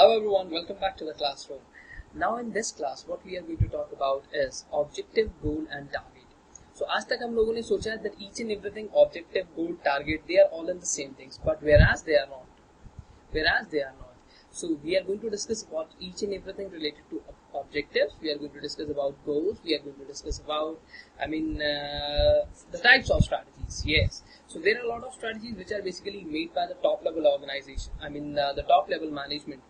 Hello everyone, welcome back to the classroom. Now in this class what we are going to talk about is objective, goal and target. So आज तक हम लोगों ने सोचा है that each and everything objective, goal, target they are all in the same things, but whereas they are not. So we are going to discuss about each and everything related to objectives. We are going to discuss about goals. We are going to discuss about the types of strategies. Yes. So there are a lot of strategies which are basically made by the top level organization. The top level management.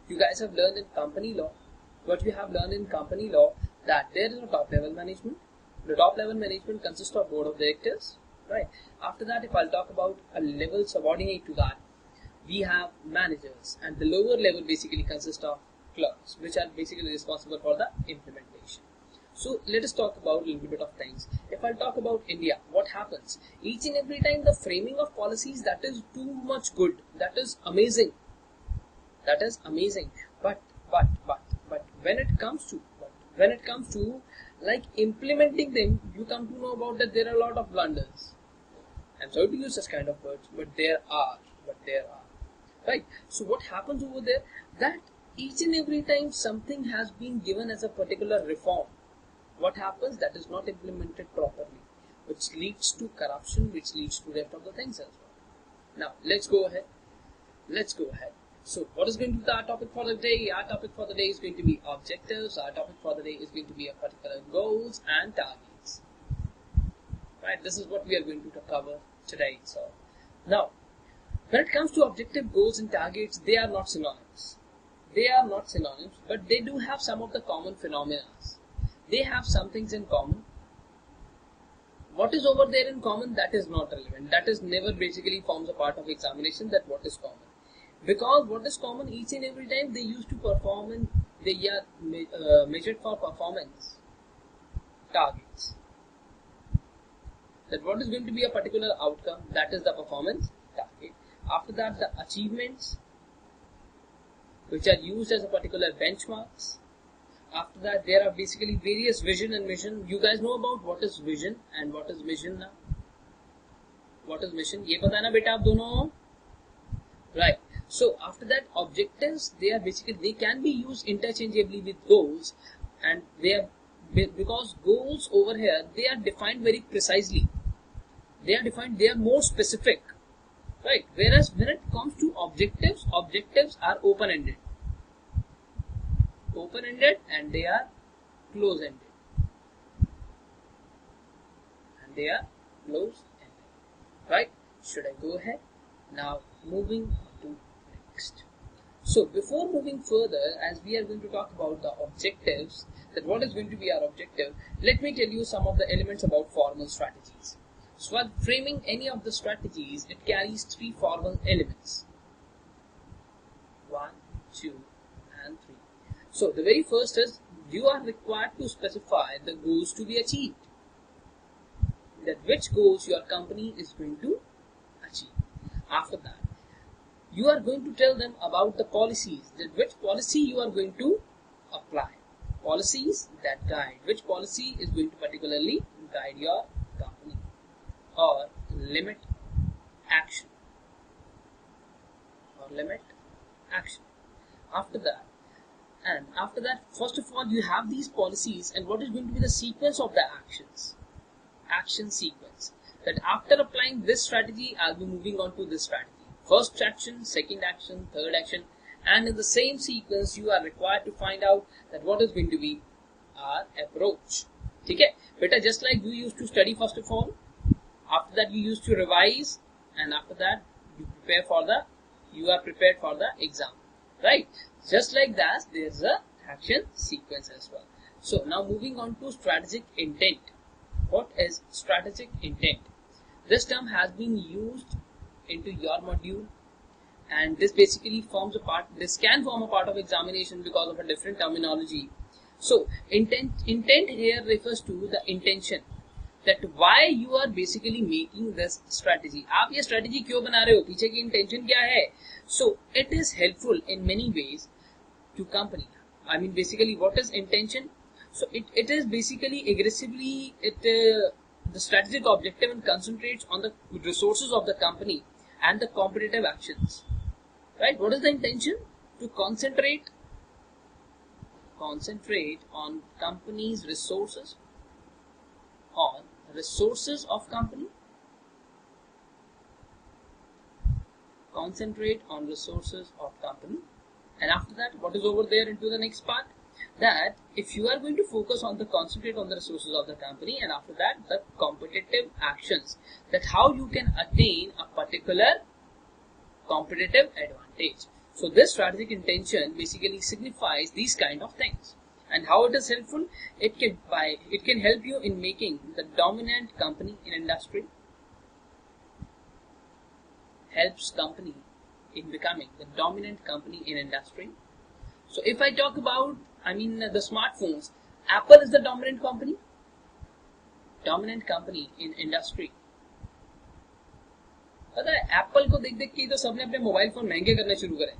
You guys have learned in company law. What you have learned in company law that there is a top level management. The top level management consists of board of directors. Right. After that, if I'll talk about a level subordinate to that, we have managers, and the lower level basically consists of clerks, which are basically responsible for the implementation. So let us talk about a little bit of things. If I talk about India, what happens? Each and every time the framing of policies, that is too much good. That is amazing. But when it comes to like implementing them, you come to know about that there are a lot of blunders. I'm sorry to use such kind of words, but there are. Right. So what happens over there? That each and every time something has been given as a particular reform, what happens? That is not implemented properly, which leads to corruption, which leads to rest of the things as well. Now let's go ahead. So what is going to be our topic for the day? Our topic for the day is going to be objectives. Our topic for the day is going to be a particular goals and targets. Right. This is what we are going to cover today. So now, when it comes to objective, goals and targets, they are not synonyms. But they do have some of the common phenomena. They have some things in common. What is over there in common, that is not relevant. That is never basically forms a part of examination, that what is common. Because what is common, each and every time they used to perform and they are measured for performance targets. That what is going to be a particular outcome, that is the performance target. After that, the achievements, which are used as a particular benchmarks. After that, there are basically various vision and mission. You guys know about what is vision and what is mission now? What is mission? ये पता है ना बेटा आप दोनों? Right. So after that, objectives, they can be used interchangeably with goals, and because goals over here, they are defined very precisely. They are more specific. Right. Whereas when it comes to objectives are open-ended. And they are close-ended. Right. Should I go ahead? Now moving on to next. So before moving further, as we are going to talk about the objectives, that what is going to be our objective, let me tell you some of the elements about formal strategies. So while framing any of the strategies, it carries three formal elements. 1, 2, and 3. So the very first is, you are required to specify the goals to be achieved. That which goals your company is going to achieve. After that, you are going to tell them about the policies, that which policy you are going to apply. Policies that guide. Which policy is going to particularly guide your company or limit action. After that, first of all, you have these policies, and what is going to be the sequence of the actions? Action sequence. That after applying this strategy, I'll be moving on to this strategy. First action, second action, third action, and in the same sequence, you are required to find out that what is going to be our approach. Okay? Beta, just like you used to study first of all, after that you used to revise, and after that you are prepared for the exam. Right? Just like that, there's a action sequence as well. So now moving on to strategic intent. What is strategic intent? This term has been used into your module, and this basically this can form a part of examination because of a different terminology. So intent here refers to the intention, that why you are basically making this strategy. आप ये strategy क्यों बना रहे हो? पीछे की intention क्या है? So it is helpful in many ways to company. Basically what is intention? So it is basically aggressively the strategic objective and concentrates on the resources of the company and the competitive actions. Right? What is the intention? to concentrate on company's resources, on resources of company. Concentrate on resources of company. And after that, what is over there into the next part? That if you are going to focus on the concentrate on the resources of the company, and after that the competitive actions, that how you can attain a particular competitive advantage. So this strategic intention basically signifies these kind of things. And how it is helpful? It can help you in making the dominant company in industry, helps company in becoming the dominant company in industry. So if I talk about, the smartphones, Apple is the dominant company in industry. पता है Apple को देख देख के तो सबने अपने mobile phone महंगे करने शुरू करे.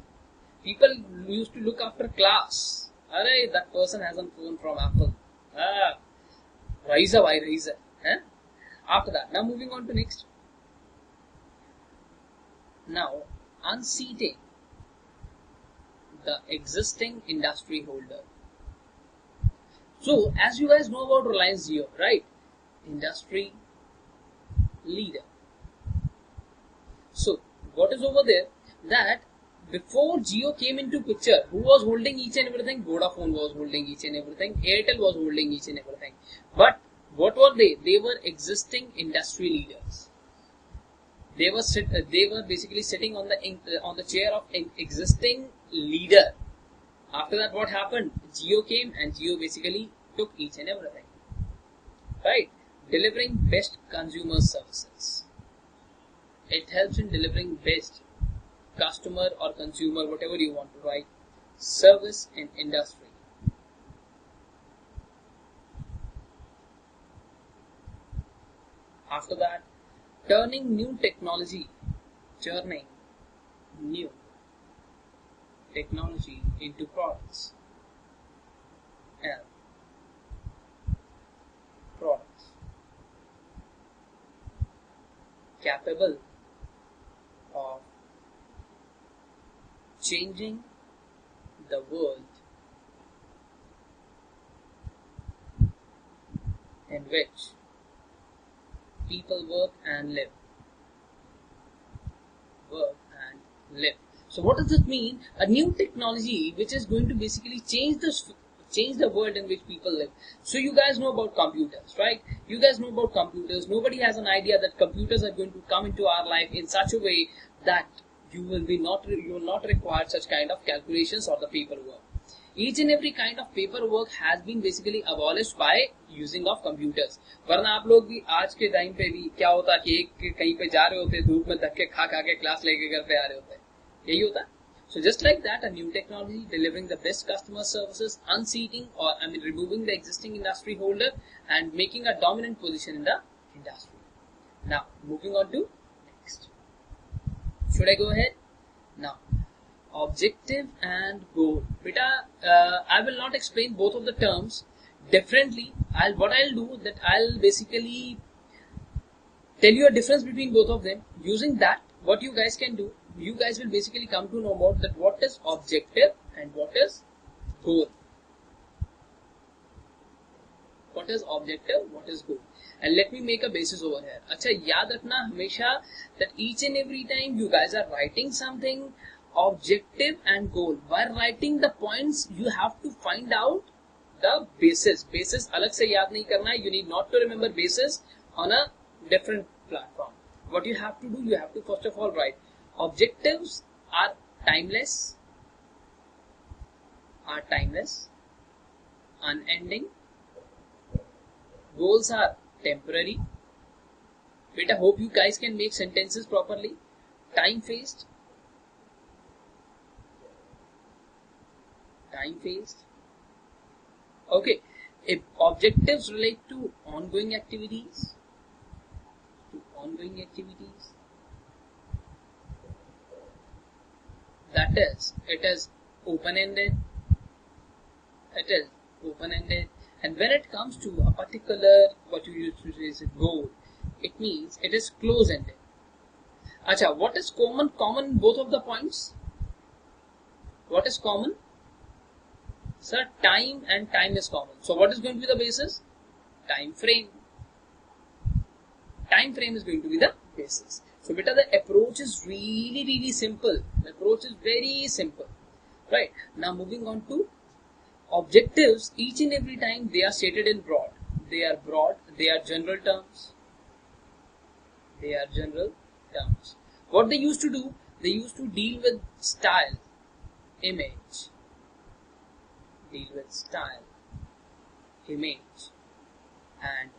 People used to look after class. अरे that person has a phone from Apple. Raisa, why Raisa? After that, now moving on to next. Now unseating the existing industry holder. So as you guys know about Reliance Jio, right? Industry leader. So what is over there? That before Jio came into picture, who was holding each and everything? Vodafone was holding each and everything. Airtel was holding each and everything. But what were they? They were existing industry leaders. They were basically sitting on the chair of an existing leader. After that, what happened? Jio came and Jio basically took each and everything. Right? Delivering best consumer services. It helps in delivering best customer or consumer, whatever you want to write, service in industry. After that, turning new technology into products. Products capable of changing the world in which people work and live. So what does it mean? A new technology which is going to basically change the world in which people live. So you guys know about computers, right? You guys know about computers. Nobody has an idea that computers are going to come into our life in such a way that you will not require such kind of calculations or the paperwork. Each and every kind of paperwork has been basically abolished by using of computers. वरना आप लोग भी आज के time पे भी क्या होता कि एक कहीं पे जा रहे होते, धूप में धक्के खा के क्लास लेके घर पे आ रहे होते, यही होता. So just like that, a new technology delivering the best customer services, unseating or removing the existing industry holder and making a dominant position in the industry. Now moving on to next. Should I go ahead? Now, objective and goal. Beta, I will not explain both of the terms differently. What I'll do that I'll basically tell you a difference between both of them. Using that, what you guys can do, you guys will basically come to know about that what is objective and what is goal. What is objective, what is goal. And let me make a basis over here. अच्छा याद रखना हमेशा that each and every time you guys are writing something, objective and goal. While writing the points, you have to find out the basis. Basis अलग से याद नहीं करना है. You need not to remember basis on a different platform. What you have to do, you have to first of all write. Objectives are timeless, unending. Goals are temporary. Beta, hope you guys can make sentences properly. Time-phased. Okay. If objectives relate to ongoing activities, that is, it is open-ended. And when it comes to a particular, what you used to say is a goal, it means it is close-ended. Acha, what is common in both of the points? What is common? Sir, time and time is common. So what is going to be the basis? Time frame. Time frame is going to be the basis. So beta, the approach is really simple. The approach is very simple. Right. Now moving on to objectives. Each and every time they are stated in broad. They are broad. They are general terms. They are general terms. What they used to do? They used to deal with style, image. Deal with style, image, and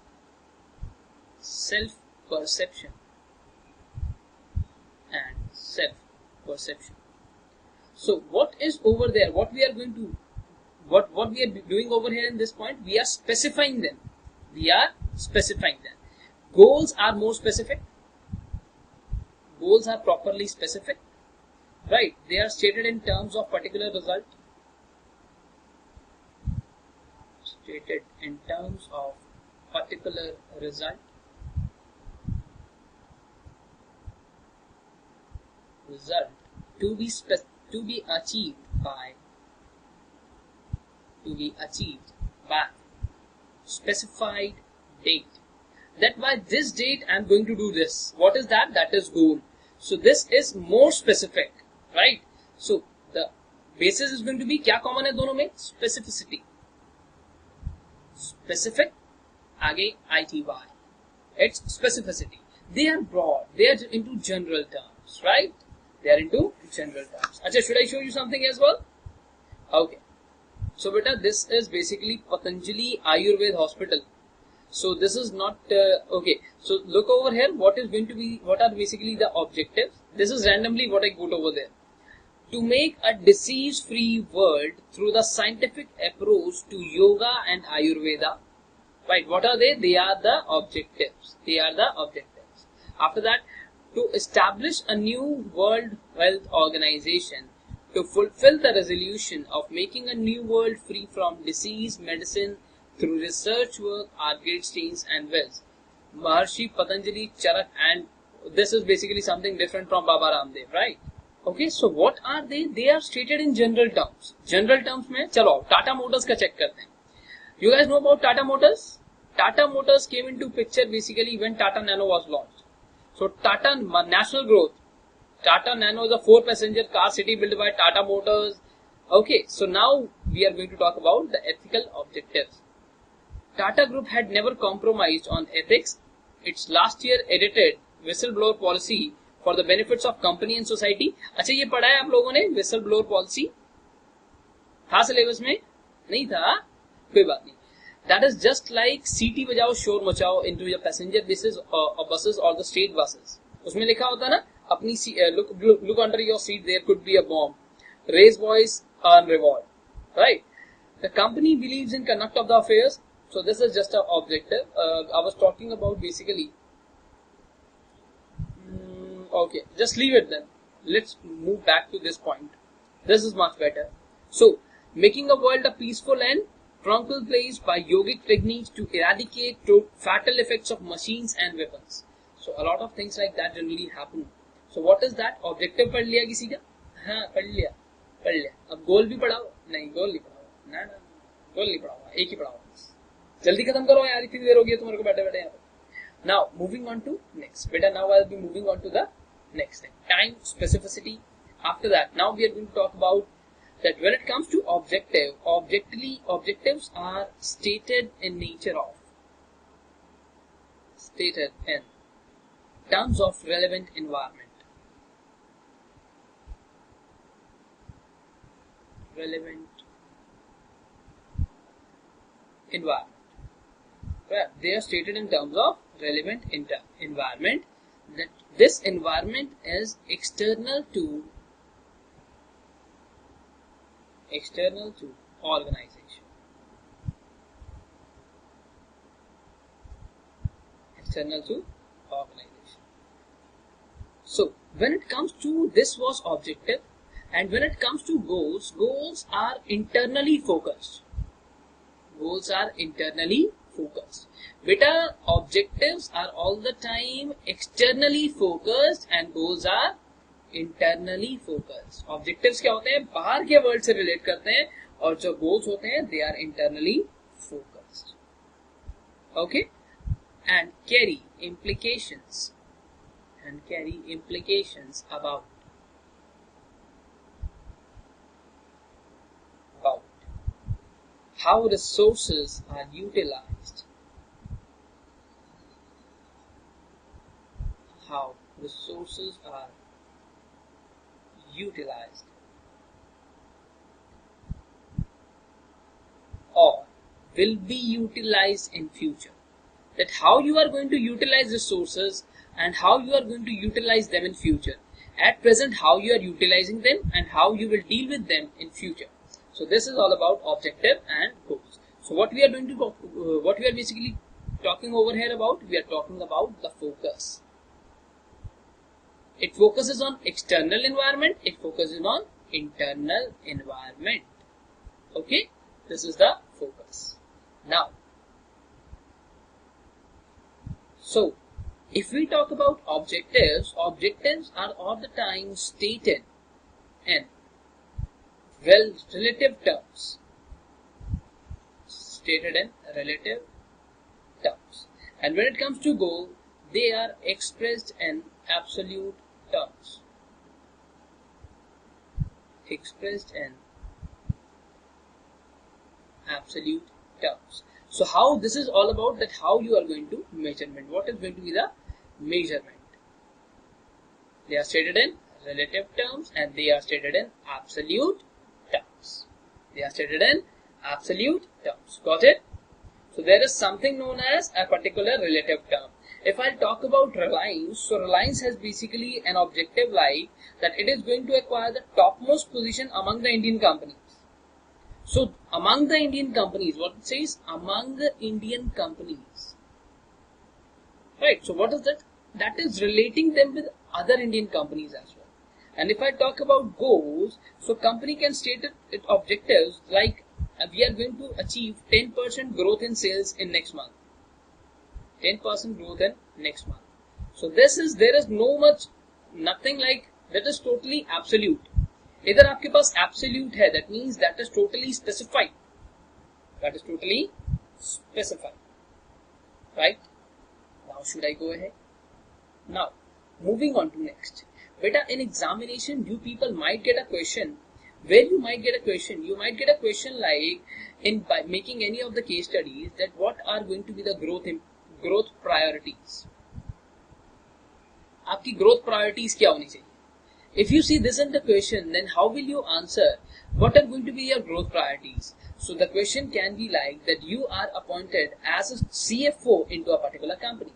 self-perception. So what is over there? What we are going to, what we are doing over here in this point? We are specifying them. Goals are more specific. Goals are properly specific. Right? They are stated in terms of particular result. Stated in terms of particular result. Result to be achieved by specified date. That by this date I am going to do this. What is that? That is goal. So this is more specific, right? So the basis is going to be, क्या common है दोनों में? Specificity. Specific, आगे ITY. It's specificity. They are broad. They are into general terms, right? They are into general terms. Achha, should I show you something as well? Okay. So beta, this is basically Patanjali Ayurveda Hospital. So this is not okay. So look over here. What is going to be? What are basically the objectives? This is randomly what I put over there. To make a disease-free world through the scientific approach to yoga and Ayurveda. Right? What are they? They are the objectives. After that, to establish a new World Health Organization to fulfill the resolution of making a new world free from disease, medicine, through research work, are great stains and wells. Maharshi Patanjali Charak, and this is basically something different from Baba Ramdev, right? Okay, so what are they? They are stated in general terms. General terms में चलो Tata Motors का check करते हैं. You guys know about Tata Motors? Tata Motors came into picture basically when Tata Nano was launched. So Tata national growth. Tata Nano is a 4-passenger car city built by Tata Motors. Okay, so now we are going to talk about the ethical objectives. Tata Group had never compromised on ethics. Its last year edited whistleblower policy for the benefits of company and society. अच्छा ये पढ़ा है आप लोगों ने whistleblower policy? था syllabus में? नहीं था? कोई बात नहीं. That is just like सीटी बजाओ शोर मचाओ into your passenger buses or buses or the state buses. उसमें लिखा होता ना अपनी look under your seat, there could be a bomb. Raise voice, earn reward. Right? The company believes in conduct of the affairs. So this is just an objective. I was talking about basically. Okay, just leave it then. Let's move back to this point. This is much better. So, making a world a peaceful and tranquil place by yogic techniques to eradicate fatal effects of machines and weapons. So, a lot of things like that generally happen. So, what is that? Objective पढ़ लिया किसी का? हाँ, पढ़ लिया. अब goal भी पढ़ाओ? नहीं, goal नहीं पढ़ाओ. ना, goal नहीं पढ़ाओ. एक ही पढ़ाओ. जल्दी खत्म करो यार, इतनी देर हो गई तुम्हारे को बैठे यहाँ पे. Now, moving on to next. Beta, now I'll be moving on to the next thing. Time, specificity. After that, now we are going to talk about that when it comes to objectives are stated in terms of relevant environment. Well, they are stated in terms of relevant environment. That this environment is external to organization. So when it comes to this was objective, and when it comes to goals are internally focused. Beta, objectives are all the time externally focused and goals are internally focused. Objectives क्या होते हैं? बाहर के world से relate करते हैं, और जो गोल्स होते हैं they are internally focused. Okay. And carry implications about how resources are utilized. How resources are utilized or will be utilized in future. That how you are going to utilize resources and how you are going to utilize them in future. At present, how you are utilizing them and how you will deal with them in future. So this is all about objective and goals. So what we are going to talk, what we are basically talking over here about, we are talking about the focus. It focuses on external environment. It focuses on internal environment. Okay, this is the focus. Now, so if we talk about objectives, objectives are all the time stated in relative terms. Stated in relative terms. And when it comes to goal, they are expressed in absolute terms. Expressed in absolute terms. So how this is all about, that how you are going to measurement. What is going to be the measurement? They are stated in relative terms and they are stated in absolute terms. They are stated in absolute terms. Got it? So there is something known as a particular relative term. If I talk about Reliance, so Reliance has basically an objective like that it is going to acquire the topmost position among the Indian companies. So among the Indian companies, what it says? Among the Indian companies. Right, so what is that? That is relating them with other Indian companies as well. And if I talk about goals, so company can state its objectives like we are going to achieve 10% growth in sales in next month. 10% growth in next month. So there is nothing like that is totally absolute. Either आपके पास absolute है, that means that is totally specified. That is totally specified. Right? Now should I go ahead? Now, moving on to next. Beta, in examination, you people might get a question. Where you might get a question? You might get a question like by making any of the case studies that what are going to be the growth priorities. आपकी growth priorities क्या होनी चाहिए? If you see this in the question, then how will you answer? What are going to be your growth priorities? So the question can be like that you are appointed as a CFO into a particular company.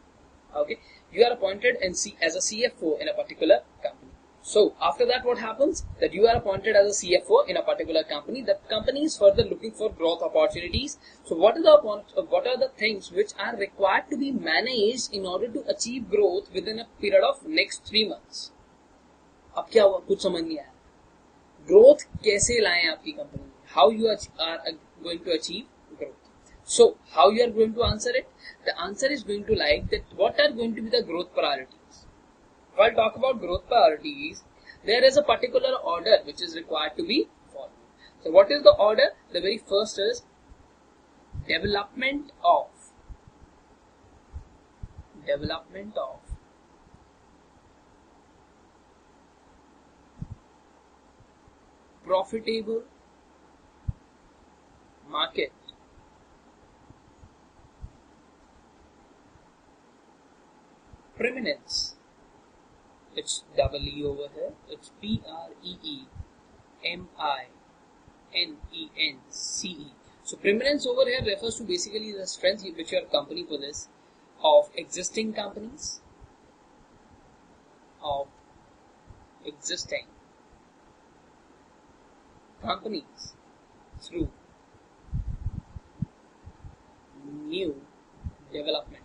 Okay, you are appointed as a CFO in a particular company. So after that, what happens? That you are appointed as a CFO in a particular company. The company is further looking for growth opportunities. So what are the things which are required to be managed in order to achieve growth within a period of next 3 months? अब क्या हुआ? कुछ समझ नहीं आया. Growth कैसे लाएं आपकी कंपनी में? How you are going to achieve growth? So how you are going to answer it? The answer is going to like that. What are going to be the growth priorities? If I talk about growth priorities, there is a particular order which is required to be followed. So what is the order? The very first is development of profitable market. Preeminence. It's double E over here. It's PREEMINENCE. So preeminence over here refers to basically the strength which your company possesses of existing companies, through new development.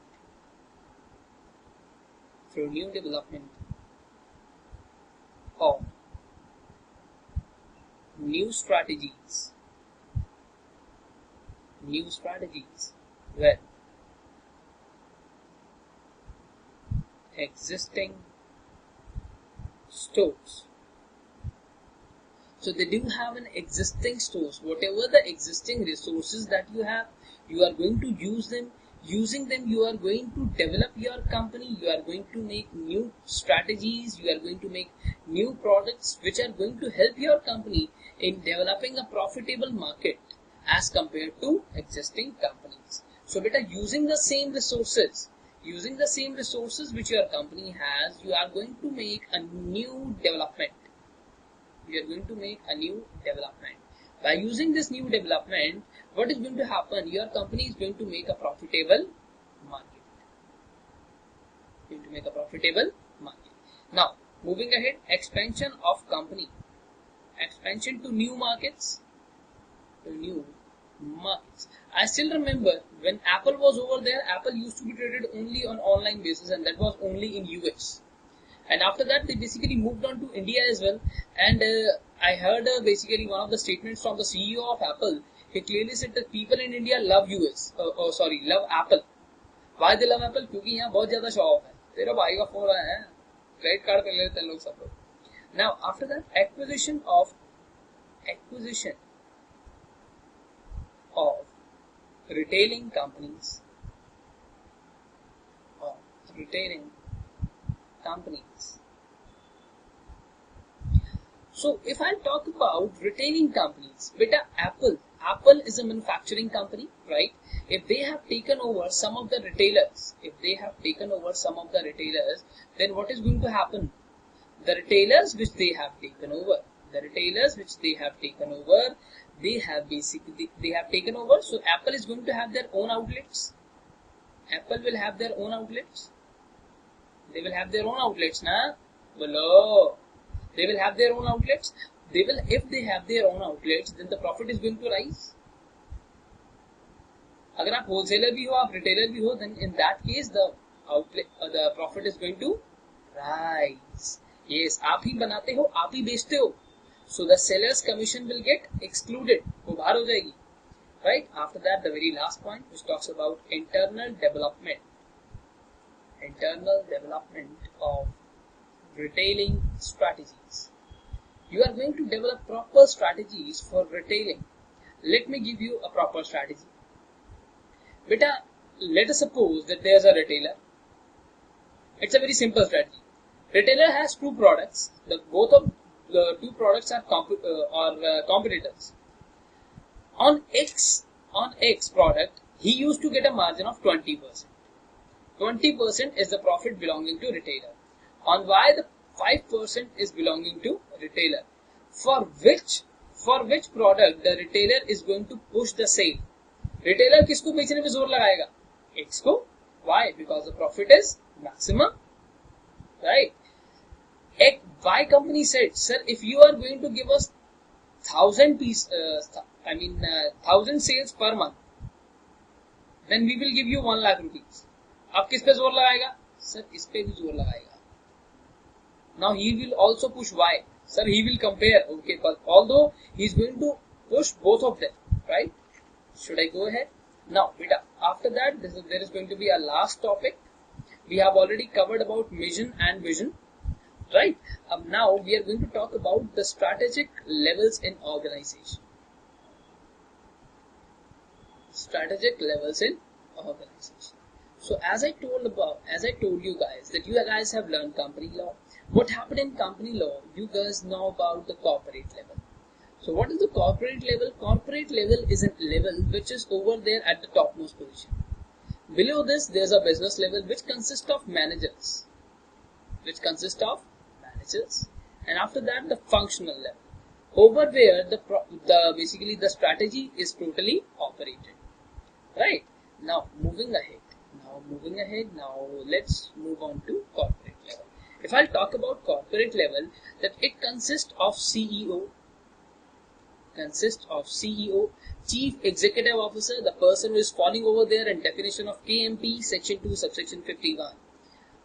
Of new strategies with existing stores. So they do have an existing stores. Whatever the existing resources that you have, you are going to use them. Using them, you are going to develop your company. You are going to make new strategies. You are going to make new products which are going to help your company in developing a profitable market as compared to existing companies. So beta, using the same resources which your company has, you are going to make a new development. You are going to make a new development. By using this new development, what is going to happen? Your company is going to make a profitable market. Going to make a profitable market. Now, moving ahead, expansion of company. Expansion to new markets. I still remember when Apple was over there, Apple used to be traded only on online basis, and that was only in US. And after that, they basically moved on to India as well. And I heard basically one of the statements from the CEO of Apple. He clearly said that people in India love love Apple. Why they love Apple? क्योंकि यहाँ बहुत ज़्यादा show off है. तेरा भाई का phone आया है, क्रेडिट कार्ड पे लेते हैं लोग सब लोग. Now after that, acquisition of retailing companies. So if I talk about retailing companies, beta, Apple is a manufacturing company, right? If they have taken over some of the retailers, then what is going to happen? The retailers which they have taken over, they have taken over. So Apple is going to have their own outlets. Apple will have their own outlets. They will have their own outlets, na? Below. They will have their own outlets. If they have their own outlets, then the profit is going to rise. अगर आप wholesaler भी हो, आप retailer भी हो, then in that case the profit is going to rise. Yes, आप ही बनाते हो, आप ही बेचते हो. So the seller's commission will get excluded. वो बाहर हो जाएगी. Right? After that, the very last point, which talks about internal development of retailing strategies. You are going to develop proper strategies for retailing. Let me give you a proper strategy. Beta, let us suppose that there is a retailer. It's a very simple strategy. Retailer has two products. Both of the two products are competitors. On X product, he used to get a margin of 20%. 20% is the profit belonging to retailer. On Y, the 5% is belonging to retailer. For which product the retailer is going to push the sale? Retailer किसको बेचने में जोर लगाएगा? X को. Why? Because the profit is maximum. Right? Y company said, sir, if you are going to give us 1,000 sales per month, then we will give you 1 lakh rupees. अब किस पे जोर लगाएगा? Sir, इस पे भी जोर लगाएगा. Now he will also push Y. Sir, he will compare. Okay, but although he is going to push both of them, right? Should I go ahead? Now, beta, after that, there is going to be a last topic. We have already covered about mission and vision, right? Now we are going to talk about the strategic levels in organization. So as I told you guys that you guys have learned company law. What happened in company law? You guys know about the corporate level. So what is the corporate level? Corporate level is a level which is over there at the topmost position. Below this, there's a business level which consists of managers. And after that, the functional level. Over there, basically the strategy is totally operated. Right? Now moving ahead. Now let's move on to corporate level. If I'll talk about corporate level, that it consists of CEO, Chief Executive Officer, the person who is falling over there in definition of KMP, Section 2, Subsection 51.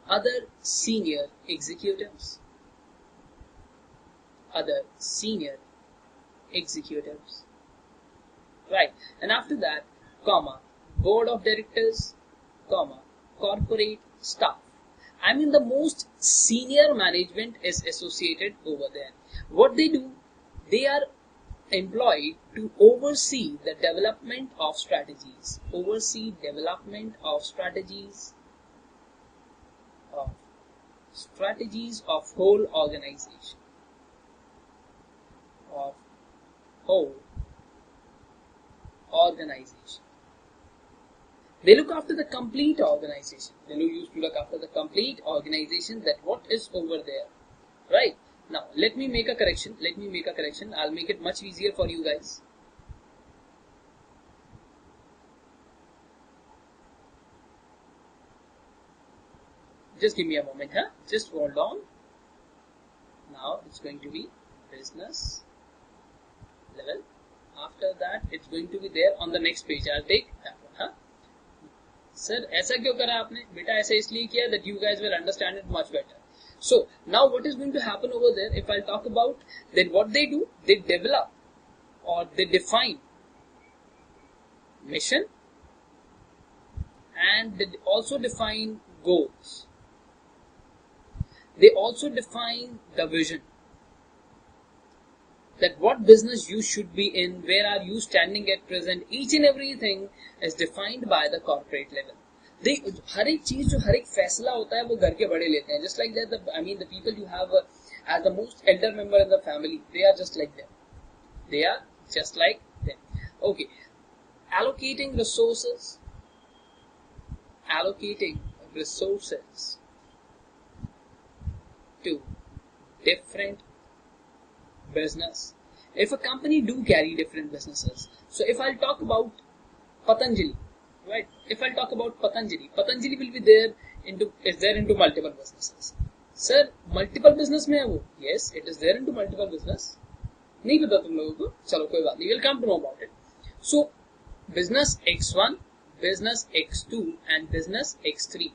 Other senior executives. Right. And after that, comma, Board of Directors, comma, corporate staff. I mean, the most senior management is associated over there. What they do, they are employed to oversee the development of strategies, of whole organization, of whole organization. They look after the complete organization. They used to look after the complete organization, that what is over there, right? Now, let me make a correction. I'll make it much easier for you guys. Just give me a moment, huh? Just hold on. Now, it's going to be business level. After that, it's going to be there on the next page. I'll take that one, huh? Sir, ऐसा क्यों करा आपने? बेटा ऐसा इसलिए किया that you guys will understand it much better. So, now what is going to happen over there, if I'll talk about, then what they do, they develop or they define mission and they also define goals. They also define the vision. That what business you should be in, where are you standing at present, each and everything is defined by the corporate level. हर एक चीज जो हर एक फैसला होता है वो घर के बड़े लेते हैं. Just like that, the people you have as the most elder member in the family, they are just like them. Okay, allocating resources to different business. If a company do carry different businesses, so if I'll talk about Patanjali, right? If I'll talk about Patanjali will be there into multiple businesses. Sir, multiple business में है वो? Yes, it is there into multiple business. नहीं पता तुम लोगों को? चलो कोई बात नहीं. We'll come to know about it. So, business X1, business X2, and business X3.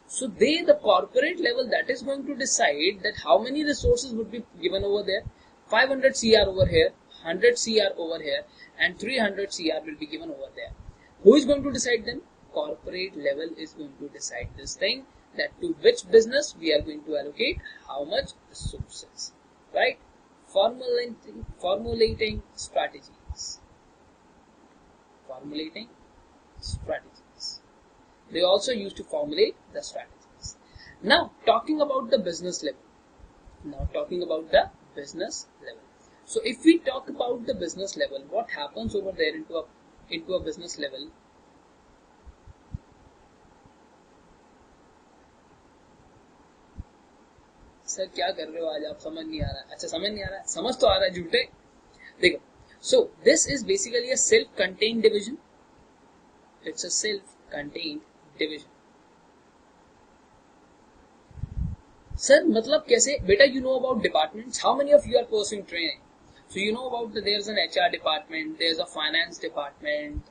So the corporate level, that is going to decide that how many resources would be given over there. 500 CR over here, 100 CR over here, and 300 CR will be given over there. Who is going to decide them? Corporate level is going to decide this thing, that to which business we are going to allocate how much resources, right? Formulating strategies. They also used to formulate the strategies. Now, talking about the business level. So, if we talk about the business level, what happens over there into a business level? Sir क्या कर रहे हो आज आप? समझ नहीं आ रहा. अच्छा, समझ नहीं आ रहा, समझ तो आ रहा है, झूठे. देखो, so this is basically a self-contained division. It's a self-contained division. Sir मतलब कैसे? बेटा, you know about departments. How many of you are pursuing training? So you know about there's an HR department, there's a finance department,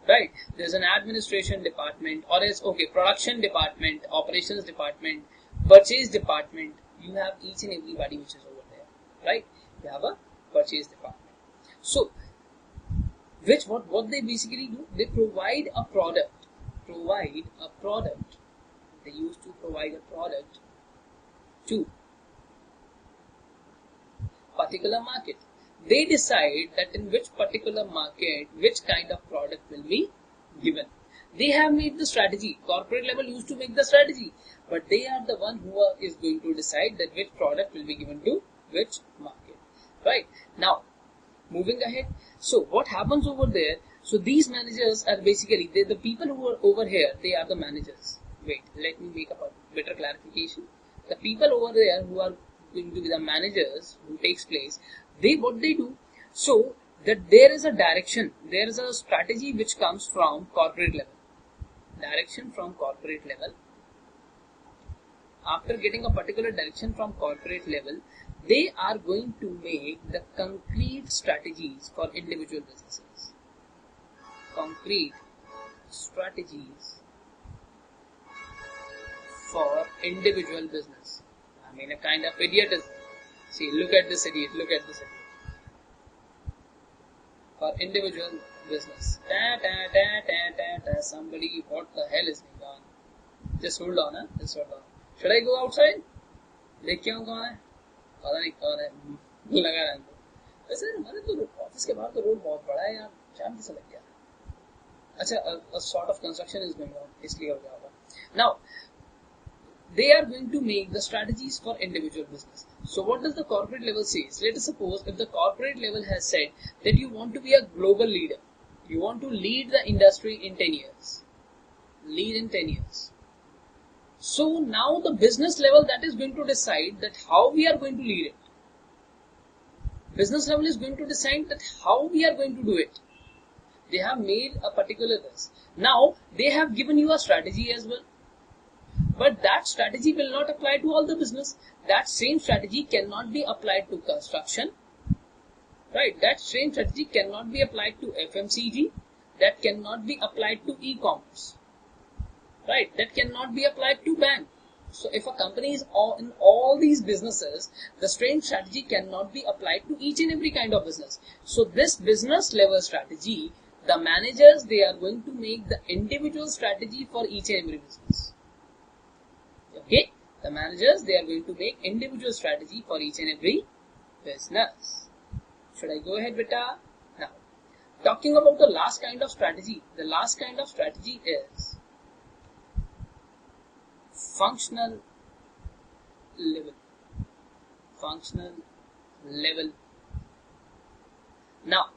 right? There's an administration department, or else production department, operations department, purchase department. You have each and everybody which is over there, right? You have a purchase department. So, what they basically do? They provide a product. They used to provide a product to particular market. They decide that in which particular market, which kind of product will be given. They have made the strategy. Corporate level used to make the strategy, but they are the one who is going to decide that which product will be given to which market. Right? Now, moving ahead. So, what happens over there? So, these managers are basically, the people who are over here, they are the managers. Wait, let me make a better clarification. The people over there who are going to be the managers who takes place, what they do, so that there is a direction, there is a strategy which comes from corporate level. Direction from corporate level. After getting a particular direction from corporate level, they are going to make the concrete strategies for individual businesses. Concrete strategies for individual business. I mean, a kind of idiot is. See, look at this idiot. For individual business. Somebody, what the hell is going on? Just hold on, Just hold on. Should I go outside? देख के आऊँ कौन है? पता नहीं कौन है, लगा रहने दो। वैसे हमारे तो ऑफिस के बाहर तो रोड बहुत बड़ा है यार, जाम कैसे लग गया? अच्छा, a sort of construction is going on, इसलिए हो गया होगा. Now, they are going to make the strategies for individual business. So what does the corporate level say? Let us suppose if the corporate level has said that you want to be a global leader, you want to lead the industry in 10 years. Lead in 10 years. So now the business level that is going to decide that how we are going to lead it. Business level is going to decide that how we are going to do it. They have made a particular this. Now they have given you a strategy as well. But that strategy will not apply to all the business. That same strategy cannot be applied to construction. Right? That same strategy cannot be applied to FMCG. That cannot be applied to e-commerce. Right? That cannot be applied to bank. So if a company is in all these businesses, the same strategy cannot be applied to each and every kind of business. So this business level strategy, the managers, they are going to make the individual strategy for each and every business. Okay, the managers, they are going to make individual strategy for each and every business. Should I go ahead, beta? Now, talking about the last kind of strategy. The last kind of strategy is functional level. Functional level. Now,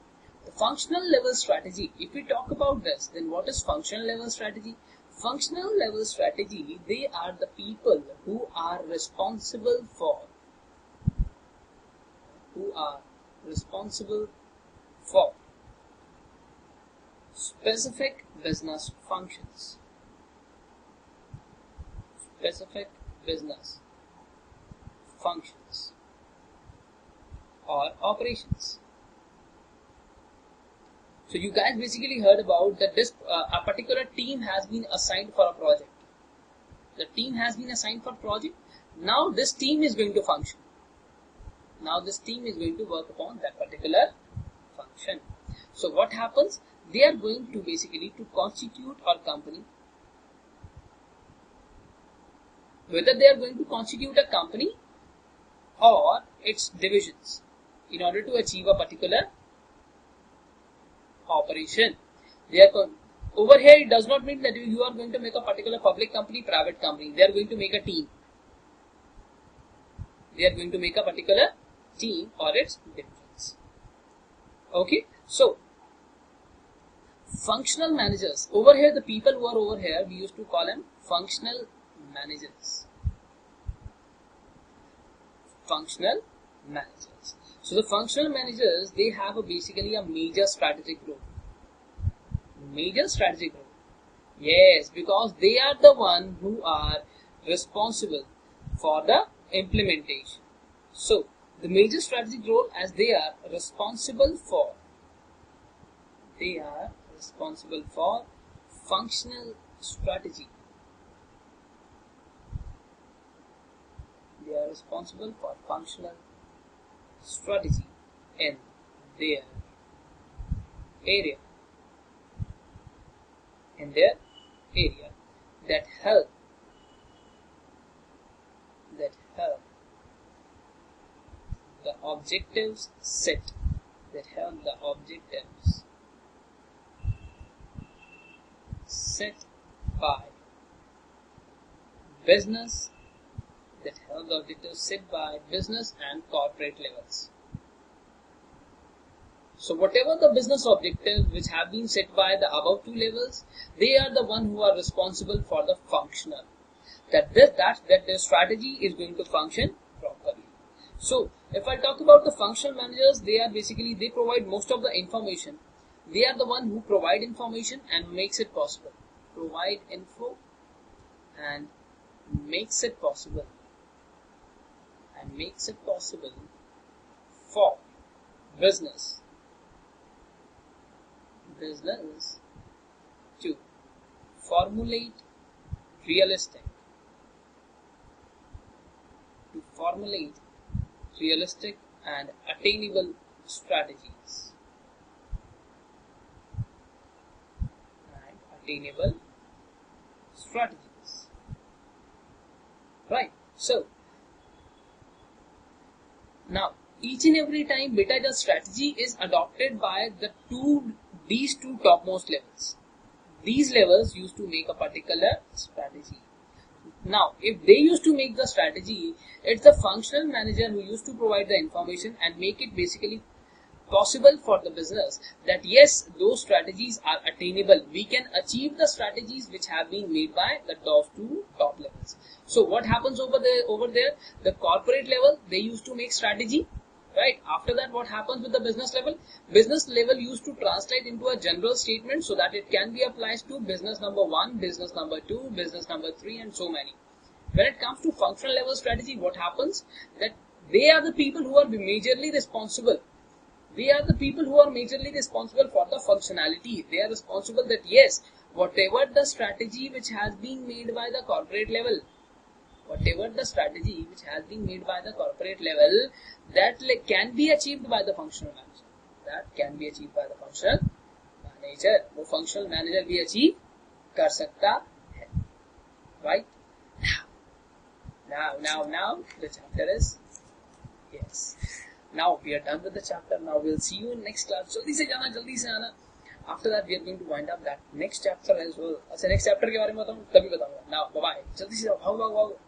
the functional level strategy, if we talk about this, then what is functional level strategy? Functional level strategy, they are the people who are responsible for specific business functions. Specific business functions or operations. So you guys basically heard about that this a particular team has been assigned for a project. The team has been assigned for project. Now this team is going to function. Now this team is going to work upon that particular function. So what happens? They are going to basically to constitute a company. Whether they are going to constitute a company or its divisions in order to achieve a particular operation. They are over here, it does not mean that you are going to make a particular public company, private company. They are going to make a team. They are going to make a particular team or its divisions. Okay, so functional managers. Over here, the people who are over here, we used to call them functional managers. Functional managers. So the functional managers, they have basically a major strategic role. Major strategic role. Yes, because they are the one who are responsible for the implementation. So the major strategic role, as they are responsible for functional strategy. They are responsible for functional strategy in their area. That help the objectives set. By business. That help the objectives set by business and corporate levels. So whatever the business objectives which have been set by the above two levels, they are the one who are responsible for the functional. That their strategy is going to function properly. So if I talk about the functional managers, they provide most of the information. They are the one who provide information and makes it possible. Provide info and makes it possible. For business to formulate realistic and attainable strategies. right? So now each and every time beta adjust strategy is adopted by these two topmost levels. These levels used to make a particular strategy. Now, if they used to make the strategy, it's the functional manager who used to provide the information and make it basically possible for the business that yes, those strategies are attainable. We can achieve the strategies which have been made by those two top levels. So what happens over there? The corporate level, they used to make strategy. Right. After that, what happens with the business level? Business level used to translate into a general statement so that it can be applied to business number 1, business number 2, business number 3 and so many. When it comes to functional level strategy, what happens? That they are the people who are majorly responsible. They are the people who are majorly responsible for the functionality. They are responsible that yes, whatever the strategy which has been made by the corporate level, that can be achieved by the functional manager. वो functional manager भी achieve कर सकता है. Right? Now the chapter is yes. Now we are done with the chapter. Now we'll see you in next class. जल्दी से आना. After that we are going to wind up that next chapter as well. अच्छा next chapter के बारे में बताऊँ तभी बताऊँगा. Now bye bye. जल्दी से भागो.